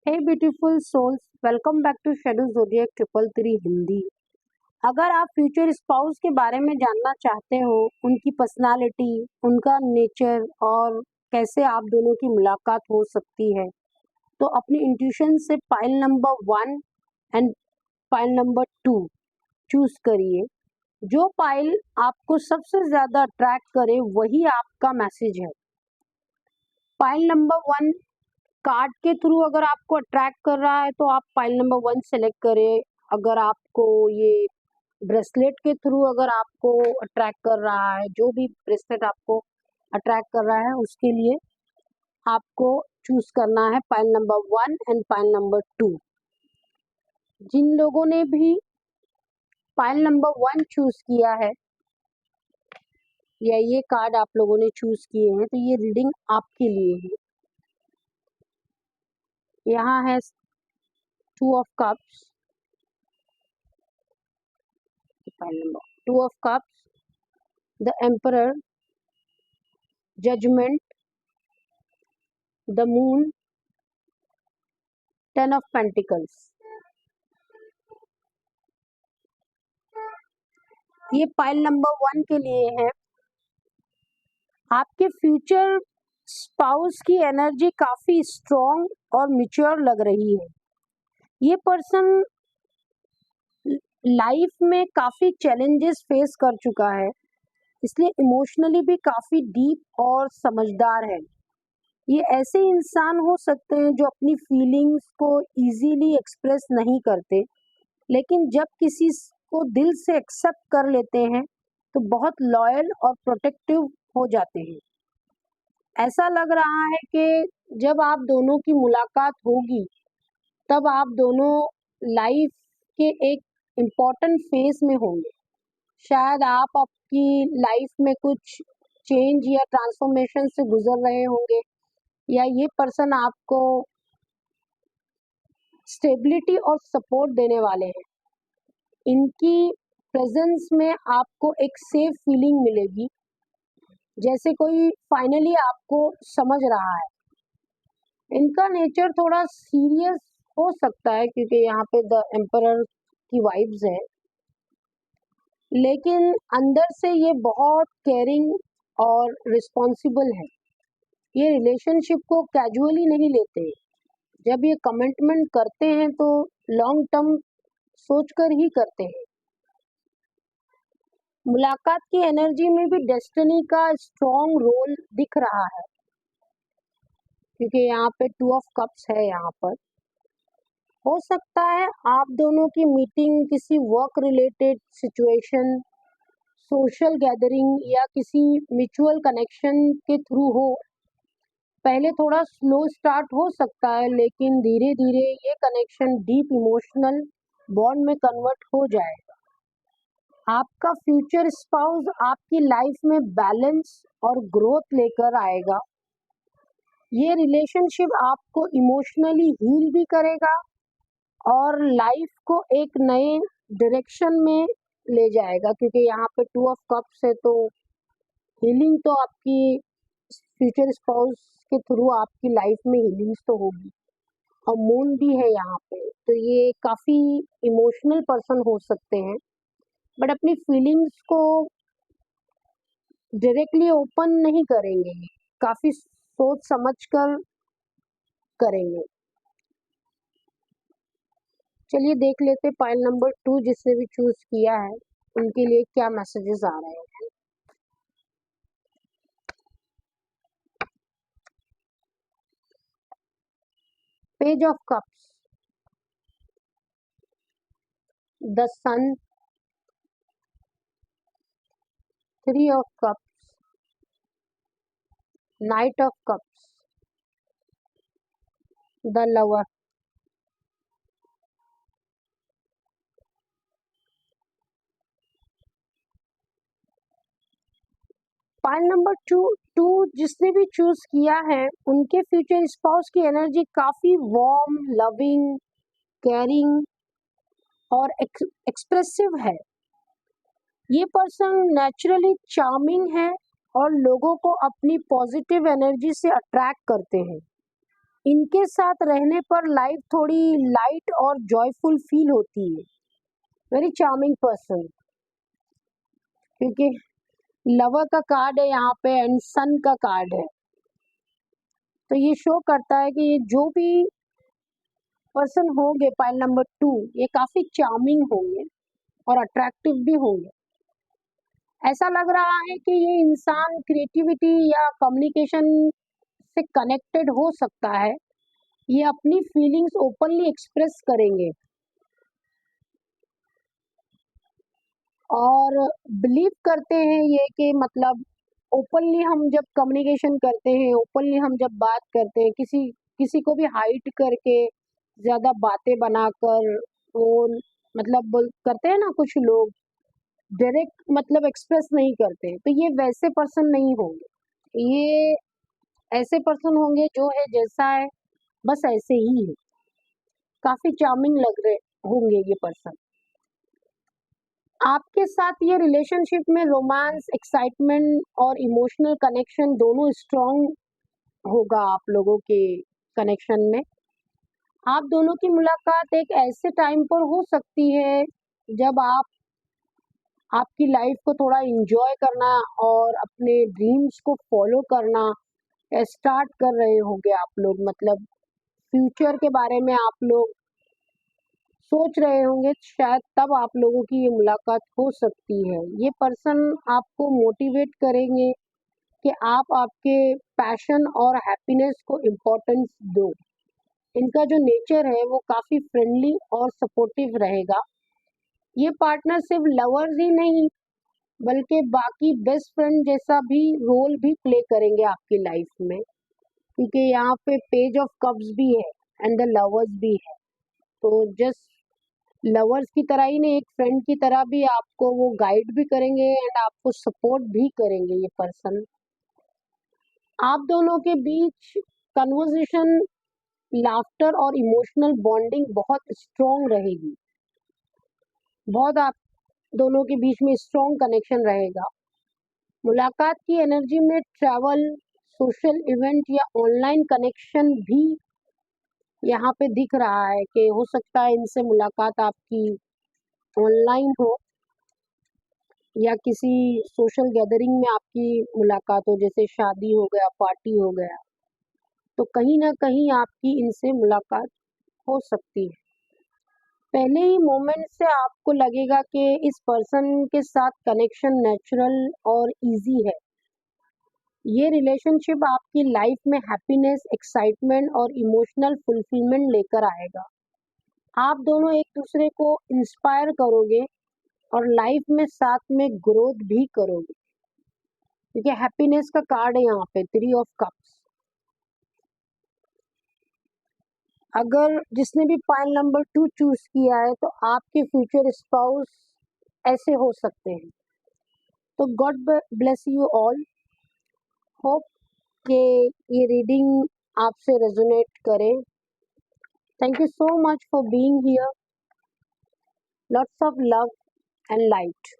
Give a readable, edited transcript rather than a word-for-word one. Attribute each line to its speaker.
Speaker 1: Hey beautiful souls, welcome back to shadow zodiac 333 Hindi. अगर आप future spouse के बारे में जानना चाहते हो, उनकी पर्सनालिटी, उनका नेचर और कैसे आप दोनों की मुलाकात हो सकती है, तो अपनी इंट्यूशन से pile number 1 and pile number 2 choose करिए। जो पाइल आपको सबसे ज़्यादा अट्रैक्ट करे वही आपका मैसेज है। पाइल नंबर 1 कार्ड के थ्रू अगर आपको अट्रैक्ट कर रहा है तो आप पाइल नंबर 1 सेलेक्ट करें। अगर आपको ये ब्रेसलेट के थ्रू अगर आपको अट्रैक्ट कर रहा है, जो भी ब्रेसलेट आपको अट्रैक्ट कर रहा है उसके लिए आपको चूज करना है pile number 1 and pile number 2। जिन लोगों ने भी पाइल नंबर 1 चूज किया है या ये कार्ड आप लोगों ने चूज किए हैं, तो ये रीडिंग आपके लिए है। यहाँ है 2 of cups, pile number 2 of cups, the emperor, judgement, the moon, 10 of pentacles. ये पाइल नंबर 1 के लिए है। आपके फ्यूचर स्पाउस की एनर्जी काफी स्ट्रॉन्ग और मैच्योर लग रही है। ये पर्सन लाइफ में काफी चैलेंजेस फेस कर चुका है, इसलिए इमोशनली भी काफी डीप और समझदार है। ये ऐसे इंसान हो सकते हैं जो अपनी फीलिंग्स को इजीली एक्सप्रेस नहीं करते, लेकिन जब किसी को दिल से एक्सेप्ट कर लेते हैं तो बहुत लॉयल और प्रोटेक्टिव हो जाते हैं। ऐसा लग रहा है कि जब आप दोनों की मुलाकात होगी तब आप दोनों लाइफ के एक इम्पॉर्टेंट फेज में होंगे। शायद आप आपकी लाइफ में कुछ चेंज या ट्रांसफॉर्मेशन से गुजर रहे होंगे, या ये पर्सन आपको स्टेबिलिटी और सपोर्ट देने वाले हैं। इनकी प्रेजेंस में आपको एक सेफ फीलिंग मिलेगी, जैसे कोई फाइनली आपको समझ रहा है। इनका नेचर थोड़ा सीरियस हो सकता है क्योंकि यहाँ पे द एम्परर की वाइब्स है, लेकिन अंदर से ये बहुत केयरिंग और रिस्पॉन्सिबल है। ये रिलेशनशिप को कैजुअली नहीं लेते। जब ये कमिटमेंट करते हैं तो लॉन्ग टर्म सोचकर ही करते हैं। मुलाकात की एनर्जी में भी डेस्टिनी का स्ट्रॉन्ग रोल दिख रहा है, क्योंकि यहाँ पे 2 ऑफ कप्स है। यहाँ पर हो सकता है आप दोनों की मीटिंग किसी work related situation, social gathering या किसी म्यूचुअल कनेक्शन के थ्रू हो। पहले थोड़ा स्लो स्टार्ट हो सकता है, लेकिन धीरे धीरे ये कनेक्शन डीप इमोशनल बॉन्ड में कन्वर्ट हो जाएगा। आपका फ्यूचर स्पाउस आपकी लाइफ में बैलेंस और ग्रोथ लेकर आएगा। ये रिलेशनशिप आपको इमोशनली हील भी करेगा और लाइफ को एक नए डायरेक्शन में ले जाएगा, क्योंकि यहाँ पे 2 ऑफ कप्स है तो हीलिंग तो आपकी फ्यूचर स्पाउस के थ्रू आपकी लाइफ में हीलिंग्स तो होगी। और मून भी है यहाँ पे, तो ये काफी इमोशनल पर्सन हो सकते हैं, बट अपनी फीलिंग्स को डायरेक्टली ओपन नहीं करेंगे, काफी सोच समझ कर करेंगे। चलिए देख लेते पाइल नंबर 2 जिसने भी चूज किया है उनके लिए क्या मैसेजेस आ रहे हैं। Page of cups, the sun, 3 of cups, knight of cups, the lover. Pile number 2 जिसने भी चूज किया है उनके फ्यूचर स्पाउस की एनर्जी काफी वार्म, लविंग, केयरिंग और एक्सप्रेसिव है। ये पर्सन नेचुरली चार्मिंग है और लोगों को अपनी पॉजिटिव एनर्जी से अट्रैक्ट करते हैं। इनके साथ रहने पर लाइफ थोड़ी लाइट और जॉयफुल फील होती है। वेरी चार्मिंग पर्सन, क्योंकि लवर का कार्ड है यहाँ पे एंड सन का कार्ड है, तो ये शो करता है कि ये जो भी पर्सन होंगे पाइल नंबर 2, ये काफी चार्मिंग होंगे और अट्रैक्टिव भी होंगे। ऐसा लग रहा है कि ये इंसान क्रिएटिविटी या कम्युनिकेशन से कनेक्टेड हो सकता है। ये अपनी फीलिंग्स ओपनली एक्सप्रेस करेंगे और बिलीव करते हैं ये कि मतलब ओपनली हम जब कम्युनिकेशन करते हैं, ओपनली हम जब बात करते हैं, किसी किसी को भी हाइड करके ज़्यादा बातें बनाकर वो मतलब करते हैं ना कुछ लोग, डायरेक्ट मतलब एक्सप्रेस नहीं करते, तो ये वैसे पर्सन नहीं होंगे। ये ऐसे पर्सन होंगे जो है जैसा है बस ऐसे ही है। काफ़ी चार्मिंग लग रहे होंगे ये पर्सन। आपके साथ ये रिलेशनशिप में रोमांस, एक्साइटमेंट और इमोशनल कनेक्शन दोनों स्ट्रॉन्ग होगा आप लोगों के कनेक्शन में। आप दोनों की मुलाकात एक ऐसे टाइम पर हो सकती है जब आप आपकी लाइफ को थोड़ा एंजॉय करना और अपने ड्रीम्स को फॉलो करना स्टार्ट कर रहे होंगे आप लोग, मतलब फ्यूचर के बारे में आप लोग सोच रहे होंगे, शायद तब आप लोगों की ये मुलाकात हो सकती है। ये पर्सन आपको मोटिवेट करेंगे कि आप आपके पैशन और हैप्पीनेस को इम्पोर्टेंस दो। इनका जो नेचर है वो काफ़ी फ्रेंडली और सपोर्टिव रहेगा। ये पार्टनर सिर्फ लवर्स ही नहीं बल्कि बाकी बेस्ट फ्रेंड जैसा भी रोल भी प्ले करेंगे आपकी लाइफ में, क्योंकि यहाँ पे पेज ऑफ कप्स भी है एंड द लवर्स भी है। तो जस्ट लवर्स की तरह ही नहीं, एक फ्रेंड की तरह भी आपको वो गाइड भी करेंगे एंड आपको सपोर्ट भी करेंगे ये पर्सन। आप दोनों के बीच कन्वर्सेशन, लाफ्टर और इमोशनल बॉन्डिंग बहुत स्ट्रॉन्ग रहेगी। बहुत आप दोनों के बीच में स्ट्रॉन्ग कनेक्शन रहेगा। मुलाकात की एनर्जी में ट्रैवल, सोशल इवेंट या ऑनलाइन कनेक्शन भी यहाँ पे दिख रहा है कि हो सकता है इनसे मुलाकात आपकी ऑनलाइन हो या किसी सोशल गैदरिंग में आपकी मुलाकात हो, जैसे शादी हो गया, पार्टी हो गया, तो कहीं ना कहीं आपकी इनसे मुलाकात हो सकती है। पहले ही मोमेंट से आपको लगेगा कि इस पर्सन के साथ कनेक्शन नेचुरल और इजी है। ये रिलेशनशिप आपकी लाइफ में हैप्पीनेस, एक्साइटमेंट और इमोशनल फुलफिलमेंट लेकर आएगा। आप दोनों एक दूसरे को इंस्पायर करोगे और लाइफ में साथ में ग्रोथ भी करोगे, क्योंकि हैप्पीनेस का कार्ड है यहाँ पे 3 ऑफ कप्स। अगर जिसने भी पाइल नंबर 2 चूज किया है तो आपके फ्यूचर स्पाउस ऐसे हो सकते हैं। तो God bless you all. Hope कि ये रीडिंग आपसे रेजोनेट करे। Thank you so much for being here. Lots of love and light.